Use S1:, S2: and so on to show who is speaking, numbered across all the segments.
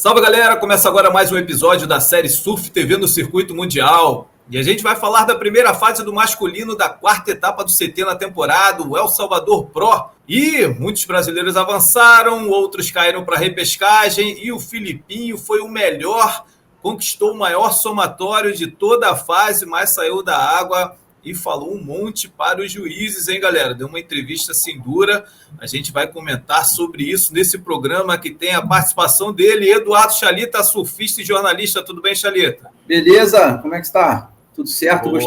S1: Salve, galera! Começa agora mais um episódio da série Surf TV no Circuito Mundial. E a gente vai falar da primeira fase do masculino da quarta etapa do CT na temporada, o El Salvador Pro. E muitos brasileiros avançaram, outros caíram para a repescagem e o Filipinho foi o melhor, conquistou o maior somatório de toda a fase, mas saiu da água e falou um monte para os juízes, hein, galera? Deu uma entrevista assim dura. A gente vai comentar sobre isso nesse programa que tem a participação dele, Eduardo Chalita, surfista e jornalista. Tudo bem, Chalita?
S2: Beleza? Como é que está? Tudo certo?
S1: Boa.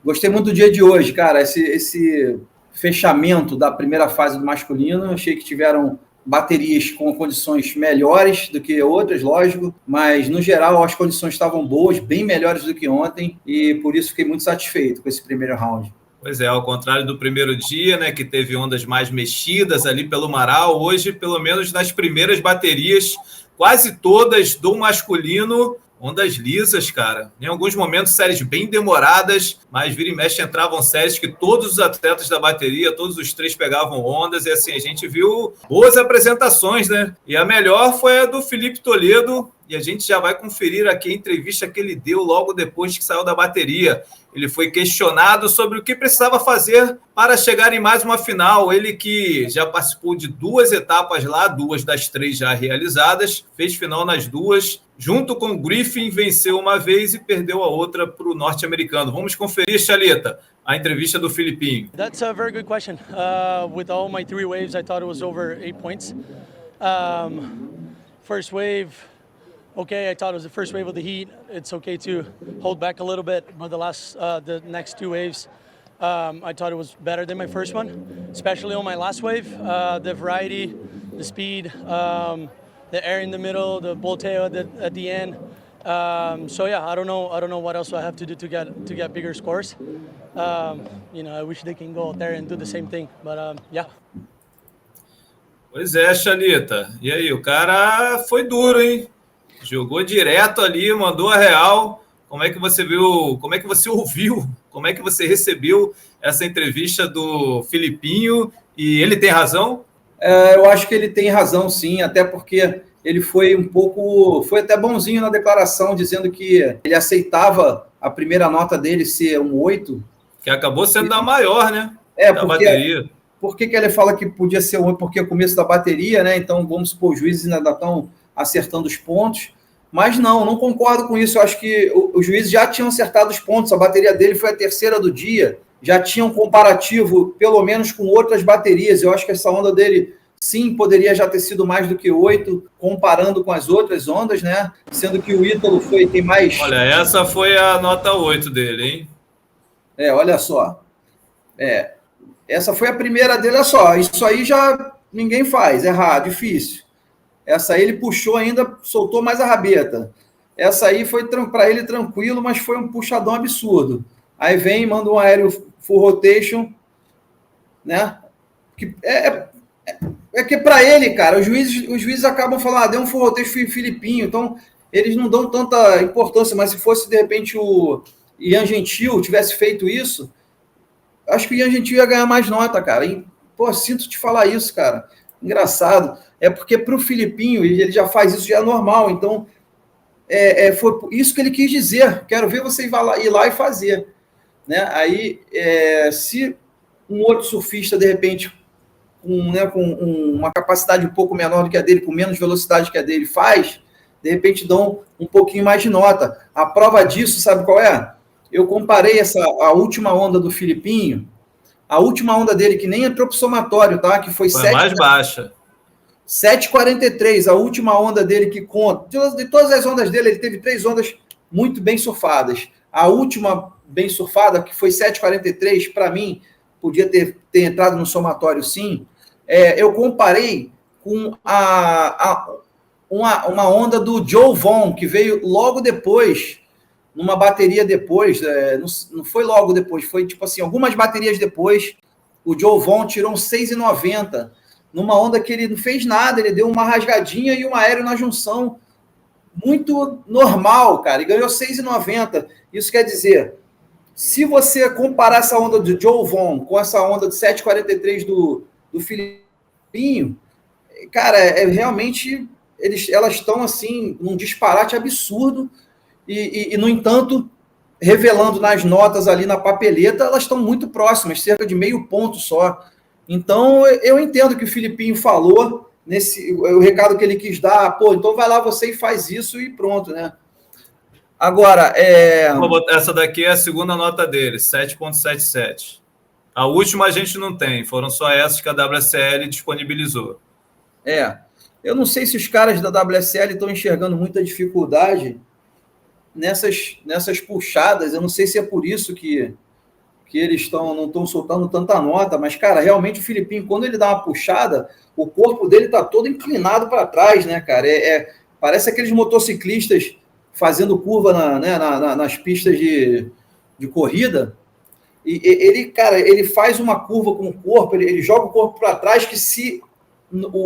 S2: Gostei muito do dia de hoje, cara. Esse fechamento da primeira fase do masculino, achei que tiveram baterias com condições melhores do que outras, lógico, mas no geral as condições estavam boas, bem melhores do que ontem, e por isso fiquei muito satisfeito com esse primeiro round.
S1: Pois é, ao contrário do primeiro dia, né, que teve ondas mais mexidas ali pelo Marau, hoje, pelo menos nas primeiras baterias, quase todas do masculino, ondas lisas, cara. Em alguns momentos, séries bem demoradas, mas vira e mexe entravam séries que todos os atletas da bateria, todos os três pegavam ondas, e assim, a gente viu boas apresentações, né? E a melhor foi a do Felipe Toledo, e a gente já vai conferir aqui a entrevista que ele deu logo depois que saiu da bateria. Ele foi questionado sobre o que precisava fazer para chegar em mais uma final. Ele que já participou de 2 etapas lá, 2 das 3 já realizadas, fez final nas 2. Junto com o Griffin, venceu uma vez e perdeu a outra para o norte-americano. Vamos conferir, Chalita, a entrevista do Filipinho.
S3: That's a very good question. With all my 3 waves, I thought it was over 8 points. First wave, okay, I thought it was the first wave of the heat. It's okay to hold back a little bit, but the next 2 waves, I thought it was better than my first one, especially on my last wave. The variety, the speed, the air in the middle, the bull tail at the end. So yeah, I don't know what else I have to do to get bigger scores. I wish they can go out there and do the same thing, but yeah.
S1: Pois é, Chalita. E aí, o cara foi duro, hein? Jogou direto ali, mandou a real. Como é que você viu? Como é que você ouviu? Como é que você recebeu essa entrevista do Filipinho? E ele tem razão?
S2: Eu acho que ele tem razão, sim, até porque ele foi até bonzinho na declaração, dizendo que ele aceitava a primeira nota dele ser um 8.
S1: Que acabou sendo a maior, né?
S2: Da bateria. Por que ele fala que podia ser um 8? Porque é o começo da bateria, né? Então, vamos supor, os juízes ainda estão acertando os pontos. Mas não concordo com isso. Eu acho que os juízes já tinham acertado os pontos. A bateria dele foi a terceira do dia. Já tinha um comparativo, pelo menos, com outras baterias. Eu acho que essa onda dele, sim, poderia já ter sido mais do que 8, comparando com as outras ondas, né? Sendo que o Ítalo tem mais...
S1: Olha, essa foi a nota 8 dele, hein?
S2: Olha só. Essa foi a primeira dele, olha só. Isso aí já ninguém faz, errado, difícil. Essa aí ele puxou ainda, soltou mais a rabeta. Essa aí foi para ele tranquilo, mas foi um puxadão absurdo. Aí vem, manda um aéreo full rotation, né? Que para ele, cara, os juízes acabam falando, deu um full rotation Filipinho, então eles não dão tanta importância, mas se fosse, de repente, o Ian Gentil tivesse feito isso, acho que o Ian Gentil ia ganhar mais nota, cara. E, sinto te falar isso, cara. Engraçado. É porque para o Filipinho, ele já faz isso, já é normal. Então, foi isso que ele quis dizer. Quero ver você ir lá e fazer. Né? Aí, se um outro surfista, de repente, com uma capacidade um pouco menor do que a dele, com menos velocidade que a dele faz, de repente dão um pouquinho mais de nota. A prova disso, sabe qual é? Eu comparei a última onda do Filipinho, a última onda dele, que nem entrou para o somatório, tá? Que foi 7,
S1: mais baixa.
S2: 7,43, a última onda dele que conta. De todas as ondas dele, ele teve 3 ondas muito bem surfadas. A última bem surfada, que foi 7,43, para mim, podia ter entrado no somatório, sim. Eu comparei com uma onda do Joe Von, que veio logo depois, numa bateria depois, não foi logo depois, foi tipo assim, algumas baterias depois, o Joe Von tirou um 6,90, numa onda que ele não fez nada, ele deu uma rasgadinha e um aéreo na junção, muito normal, cara, e ganhou 6,90. Isso quer dizer, se você comparar essa onda do Joe Von com essa onda de 7,43 do Filipinho, cara, realmente elas estão assim, num disparate absurdo, e, no entanto, revelando nas notas ali na papeleta, elas estão muito próximas, cerca de meio ponto só. Então, eu entendo que o Filipinho falou, o recado que ele quis dar, pô, então vai lá você e faz isso e pronto, né? Agora,
S1: essa daqui é a segunda nota dele, 7,77. A última a gente não tem, foram só essas que a WSL disponibilizou.
S2: Eu não sei se os caras da WSL estão enxergando muita dificuldade nessas puxadas, eu não sei se é por isso que eles não estão soltando tanta nota, mas, cara, realmente o Filipinho, quando ele dá uma puxada, o corpo dele está todo inclinado para trás, né, cara? Parece aqueles motociclistas fazendo curva nas pistas de corrida, e ele faz uma curva com o corpo, ele joga o corpo para trás, que se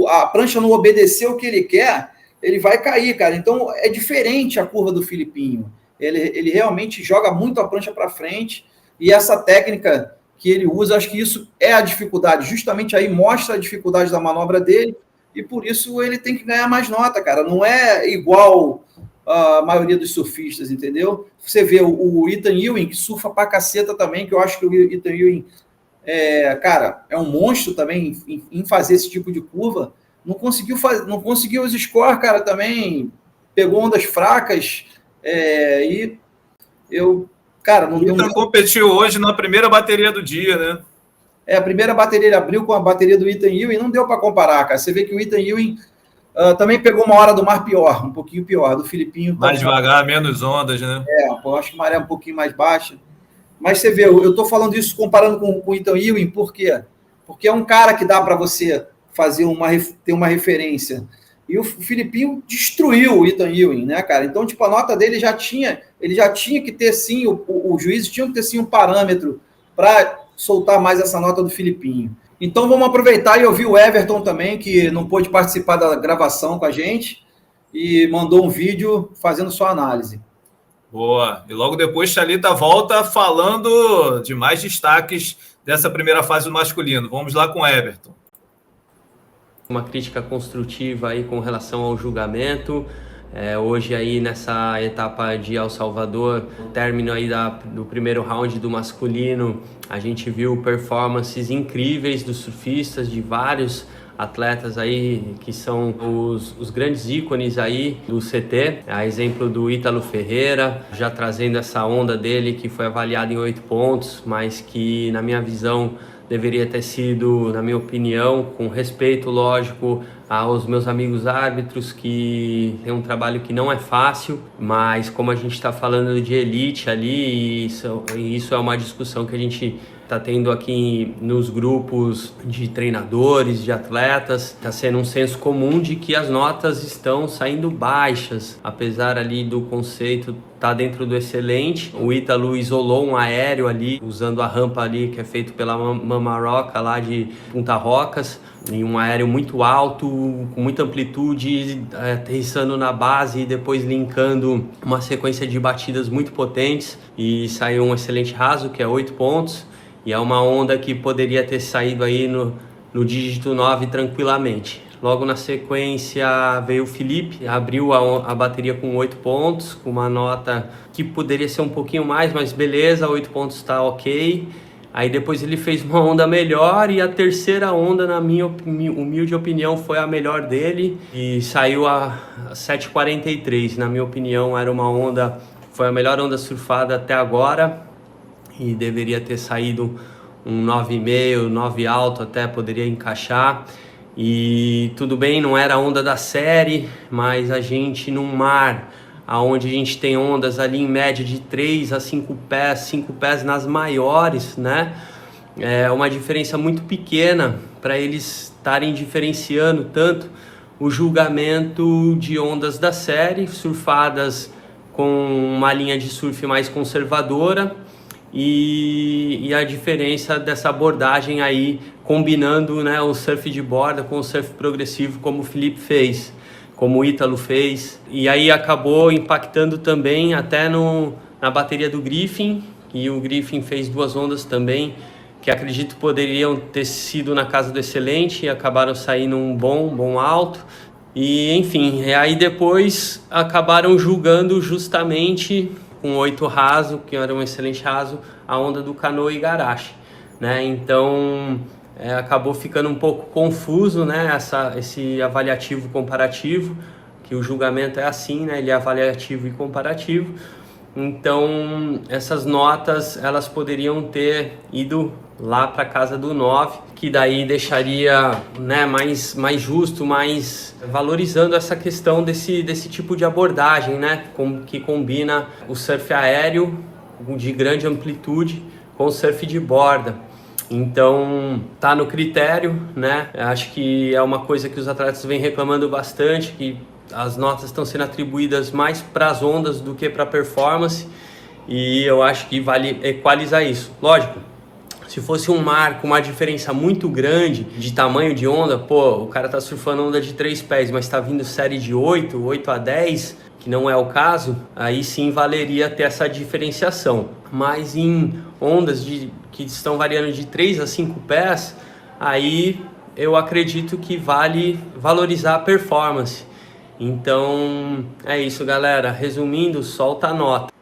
S2: a prancha não obedecer o que ele quer, ele vai cair, cara. Então, é diferente a curva do Filipinho. Ele realmente joga muito a prancha para frente, e essa técnica que ele usa, acho que isso é a dificuldade. Justamente aí mostra a dificuldade da manobra dele, e por isso ele tem que ganhar mais nota, cara. Não é igual a maioria dos surfistas, entendeu? Você vê o Ethan Ewing, que surfa pra caceta também, que eu acho que o Ethan Ewing cara, é um monstro também em fazer esse tipo de curva. Não conseguiu os scores, cara, também pegou ondas fracas, e eu, cara, não deu.
S1: Ethan competiu hoje na primeira bateria do dia, né?
S2: A primeira bateria ele abriu com a bateria do Ethan Ewing, não deu para comparar, cara. Você vê que o Ethan Ewing também pegou uma hora do mar pior, um pouquinho pior, do Filipinho.
S1: Mais devagar, menos ondas, né?
S2: Eu acho que a maré é um pouquinho mais baixa. Mas você vê, eu estou falando isso comparando com o Ethan Ewing, por quê? Porque é um cara que dá para você ter uma referência. E o Filipinho destruiu o Ethan Ewing, né, cara? Então, tipo, a nota dele ele já tinha que ter, sim, o juiz tinha que ter, sim, um parâmetro para soltar mais essa nota do Filipinho. Então, vamos aproveitar e ouvir o Everton também, que não pôde participar da gravação com a gente, e mandou um vídeo fazendo sua análise.
S1: Boa. E logo depois, Thalita volta falando de mais destaques dessa primeira fase do masculino. Vamos lá com o Everton.
S4: Uma crítica construtiva aí com relação ao julgamento. Hoje aí nessa etapa de El Salvador, término aí do primeiro round do masculino, a gente viu performances incríveis dos surfistas, de vários atletas aí que são os grandes ícones aí do CT, a exemplo do Ítalo Ferreira, já trazendo essa onda dele que foi avaliada em 8 pontos, mas que na minha visão deveria ter sido, na minha opinião, com respeito, lógico, aos meus amigos árbitros, que tem um trabalho que não é fácil, mas como a gente está falando de elite ali, isso é uma discussão que a gente está tendo aqui nos grupos de treinadores, de atletas, está sendo um senso comum de que as notas estão saindo baixas, apesar ali do conceito tá dentro do excelente. O Ítalo isolou um aéreo ali, usando a rampa ali que é feito pela Mamaroca lá de Punta Rocas, em um aéreo muito alto, com muita amplitude, aterrissando na base e depois linkando uma sequência de batidas muito potentes, e saiu um excelente raso, que é 8 pontos, e é uma onda que poderia ter saído aí no dígito 9 tranquilamente. Logo na sequência veio o Felipe, abriu a bateria com 8 pontos, com uma nota que poderia ser um pouquinho mais, mas beleza, 8 pontos está ok. Aí depois ele fez uma onda melhor, e a terceira onda, na minha humilde opinião, foi a melhor dele, e saiu a 7,43. Na minha opinião, foi a melhor onda surfada até agora, e deveria ter saído um 9,5, 9 alto até, poderia encaixar. E tudo bem, não era a onda da série, mas a gente num mar onde a gente tem ondas ali em média de 3 a 5 pés nas maiores, né? É uma diferença muito pequena para eles estarem diferenciando tanto o julgamento de ondas da série, surfadas com uma linha de surf mais conservadora, e a diferença dessa abordagem aí, combinando, né, o surf de borda com o surf progressivo, como o Felipe fez, como o Ítalo fez, e aí acabou impactando também até na bateria do Griffin, e o Griffin fez 2 ondas também, que acredito poderiam ter sido na casa do excelente, e acabaram saindo um bom alto. E, enfim, aí depois acabaram julgando justamente com 8 raso, que era um excelente raso, a onda do Kanoe Igarashi, né? Então, acabou ficando um pouco confuso, né? Esse avaliativo comparativo, que o julgamento é assim, né? Ele é avaliativo e comparativo. Então, essas notas, elas poderiam ter ido lá para casa do 9, que daí deixaria, né, mais justo, mais valorizando essa questão desse tipo de abordagem, né, que combina o surf aéreo de grande amplitude com o surf de borda. Então, tá no critério, né? Acho que é uma coisa que os atletas vêm reclamando bastante, que as notas estão sendo atribuídas mais para as ondas do que para a performance, e eu acho que vale equalizar isso. Lógico, se fosse um mar com uma diferença muito grande de tamanho de onda, o cara tá surfando onda de 3 pés, mas tá vindo série de 8 a 10, que não é o caso, aí sim valeria ter essa diferenciação. Mas em ondas que estão variando de 3 a 5 pés, aí eu acredito que vale valorizar a performance. Então, é isso, galera. Resumindo, solta a nota.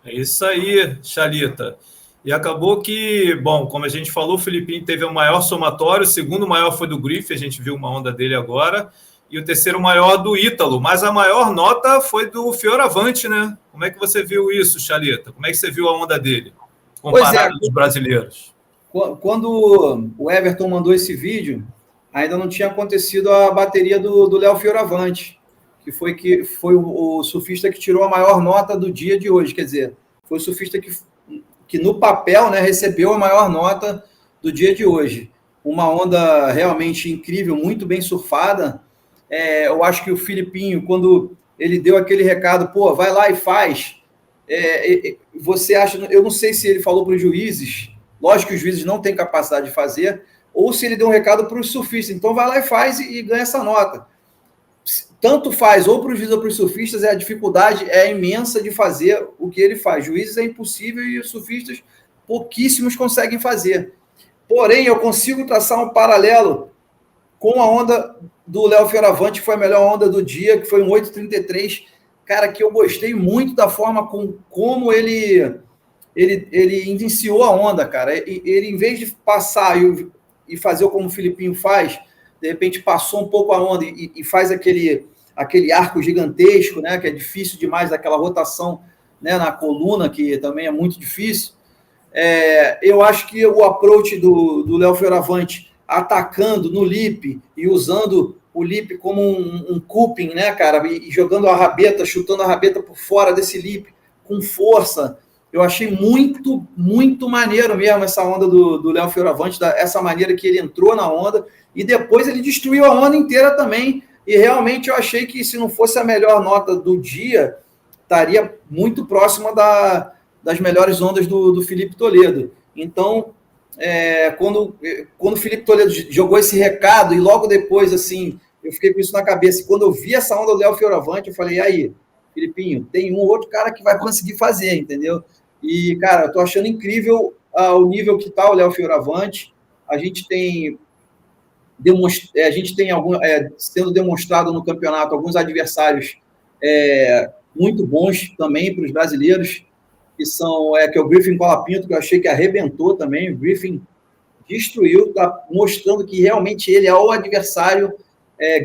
S1: É isso aí, Chalita. E acabou que, bom, como a gente falou, o Filipinho teve o maior somatório, o segundo maior foi do Griff, a gente viu uma onda dele agora, e o terceiro maior do Ítalo, mas a maior nota foi do Fioravante, né? Como é que você viu isso, Chalita? Como é que você viu a onda dele, comparado aos brasileiros?
S2: Quando o Everton mandou esse vídeo, ainda não tinha acontecido a bateria do Léo Fioravante, que foi o surfista que tirou a maior nota do dia de hoje, quer dizer, foi o surfista que no papel, né, recebeu a maior nota do dia de hoje. Uma onda realmente incrível, muito bem surfada. Eu acho que o Filipinho, quando ele deu aquele recado, vai lá e faz, você acha, eu não sei se ele falou para os juízes, lógico que os juízes não têm capacidade de fazer, ou se ele deu um recado para os surfistas, então vai lá e faz e ganha essa nota. Tanto faz, ou para os juízes ou para os surfistas, a dificuldade é imensa de fazer o que ele faz. Juízes é impossível e os surfistas, pouquíssimos conseguem fazer. Porém, eu consigo traçar um paralelo com a onda do Léo Fioravante, que foi a melhor onda do dia, que foi um 8,33. Cara, que eu gostei muito da forma como ele iniciou a onda, cara. Ele, em vez de passar e fazer como o Filipinho faz, de repente passou um pouco a onda e faz aquele arco gigantesco, né, que é difícil demais, aquela rotação, né, na coluna, que também é muito difícil. Eu acho que o approach do Léo Fioravante, atacando no lip e usando o lip como um cupping, né, cara, e jogando a rabeta, chutando a rabeta por fora desse lip com força, eu achei muito, muito maneiro mesmo essa onda do Léo Fioravante, essa maneira que ele entrou na onda, e depois ele destruiu a onda inteira também, e realmente eu achei que se não fosse a melhor nota do dia, estaria muito próxima das melhores ondas do Felipe Toledo. Então, quando o Felipe Toledo jogou esse recado, e logo depois, assim, eu fiquei com isso na cabeça, e quando eu vi essa onda do Léo Fioravante, eu falei, aí, Filipinho, tem um outro cara que vai conseguir fazer, entendeu? E, cara, eu tô achando incrível o nível que tá o Léo Fioravante. A gente tem sendo demonstrado no campeonato alguns adversários muito bons também para os brasileiros, que é o Griffin Colapinto, que eu achei que arrebentou também. O Griffin destruiu, tá mostrando que realmente ele é o adversário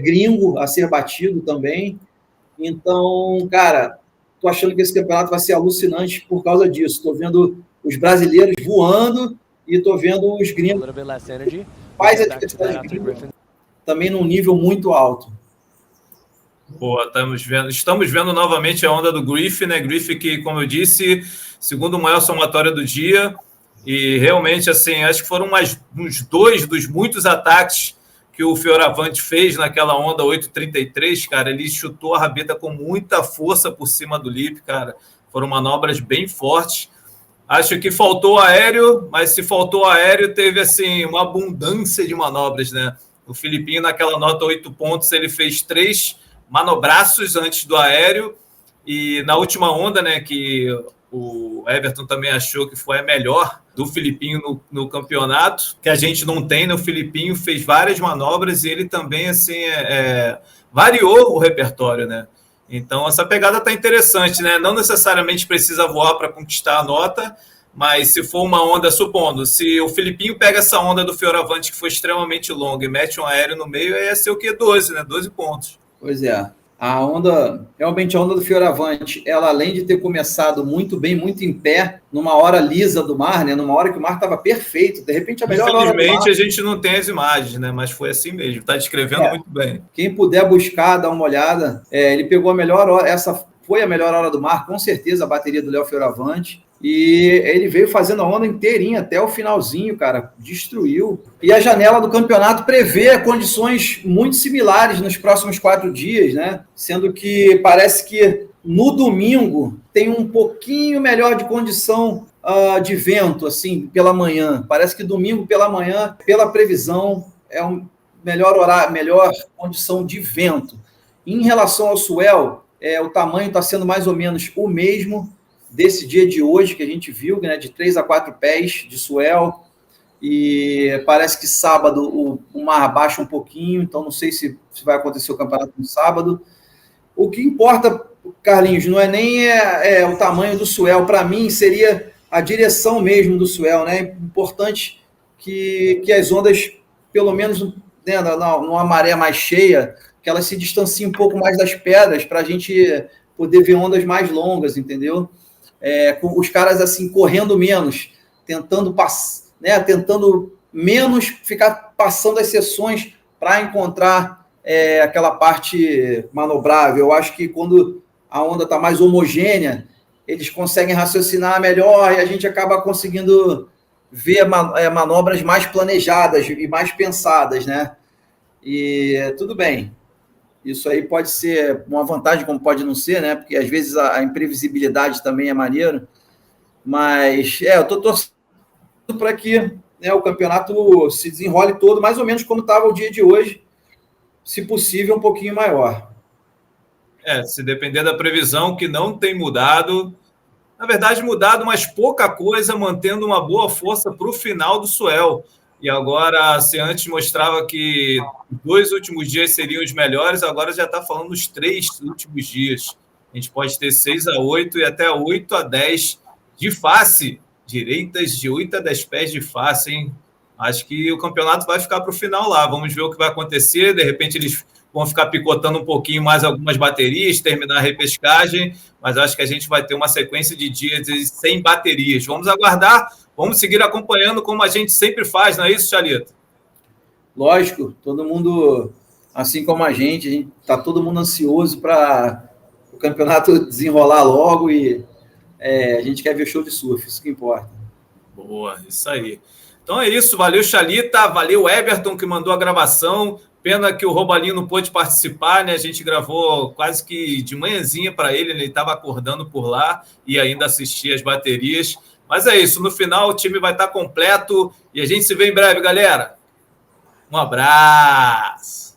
S2: gringo a ser batido também. Então, cara, tô achando que esse campeonato vai ser alucinante por causa disso. Tô vendo os brasileiros voando e tô vendo os gringos faz a diversidade também num nível muito alto.
S1: Boa, estamos vendo novamente a onda do Griff, né? Griff que, como eu disse, segundo o maior somatório do dia, e realmente, assim, acho que foram uns 2 dos muitos ataques que o Fioravante fez naquela onda 8,33, cara. Ele chutou a rabeta com muita força por cima do lip, cara. Foram manobras bem fortes. Acho que faltou aéreo, mas se faltou aéreo, teve assim uma abundância de manobras, né? O Filipinho, naquela nota 8 pontos, ele fez 3 manobraços antes do aéreo, e na última onda, né, que o Everton também achou que foi a melhor do Filipinho no campeonato, que a gente não tem, né? O Filipinho fez várias manobras e ele também, assim, variou o repertório, né? Então, essa pegada está interessante, né? Não necessariamente precisa voar para conquistar a nota, mas se for uma onda, supondo, se o Filipinho pega essa onda do Fioravante, que foi extremamente longa, e mete um aéreo no meio, ia ser o quê? 12, né? 12 pontos.
S2: Pois é. Realmente a onda do Fioravante, ela além de ter começado muito bem, muito em pé, numa hora lisa do mar, né? Numa hora que o mar estava perfeito, de repente a melhor hora do mar...
S1: Infelizmente a gente não tem as imagens, né? Mas foi assim mesmo, está descrevendo muito bem.
S2: Quem puder buscar, dar uma olhada, ele pegou a melhor hora, essa foi a melhor hora do mar, com certeza, a bateria do Léo Fioravante. E ele veio fazendo a onda inteirinha até o finalzinho, cara, destruiu. E a janela do campeonato prevê condições muito similares nos próximos 4 dias, né? Sendo que parece que no domingo tem um pouquinho melhor de condição de vento, assim, pela manhã. Parece que domingo pela manhã, pela previsão, é um melhor horário, melhor condição de vento. Em relação ao swell, o tamanho está sendo mais ou menos o mesmo desse dia de hoje que a gente viu, né, de 3 a 4 pés de swell, e parece que sábado o mar baixa um pouquinho, então não sei se vai acontecer o campeonato no sábado. O que importa, Carlinhos, não é nem o tamanho do swell, para mim seria a direção mesmo do swell, né? É importante que as ondas, pelo menos, né, numa maré mais cheia, que elas se distanciem um pouco mais das pedras para a gente poder ver ondas mais longas, entendeu? Com os caras assim correndo menos, tentando menos ficar passando as seções para encontrar aquela parte manobrável. Eu acho que quando a onda está mais homogênea, eles conseguem raciocinar melhor e a gente acaba conseguindo ver manobras mais planejadas e mais pensadas, né? E tudo bem. Isso aí pode ser uma vantagem, como pode não ser, né? Porque às vezes a imprevisibilidade também é maneiro. Mas eu estou torcendo para que, né, o campeonato se desenrole todo, mais ou menos como estava o dia de hoje, se possível, um pouquinho maior.
S1: Se depender da previsão, que não tem mudado. Na verdade, mudado, mas pouca coisa, mantendo uma boa força para o final do swell. E agora, se antes mostrava que 2 últimos dias seriam os melhores, agora já está falando dos 3 últimos dias. A gente pode ter 6 a 8 e até 8 a 10 de face. Direitas de 8 a 10 pés de face, hein? Acho que o campeonato vai ficar para o final lá. Vamos ver o que vai acontecer. De repente, eles vão ficar picotando um pouquinho mais algumas baterias, terminar a repescagem, mas acho que a gente vai ter uma sequência de dias sem baterias. Vamos aguardar. Vamos seguir acompanhando como a gente sempre faz, não é isso, Chalito?
S2: Lógico, todo mundo, assim como a gente está todo mundo ansioso para o campeonato desenrolar logo e a gente quer ver show de surf, isso que importa.
S1: Boa, isso aí. Então é isso, valeu, Chalita, valeu, Everton, que mandou a gravação. Pena que o Robalinho não pôde participar, né? A gente gravou quase que de manhãzinha para ele, ele estava acordando por lá e ainda assistia as baterias. Mas é isso, no final o time vai estar completo e a gente se vê em breve, galera. Um abraço!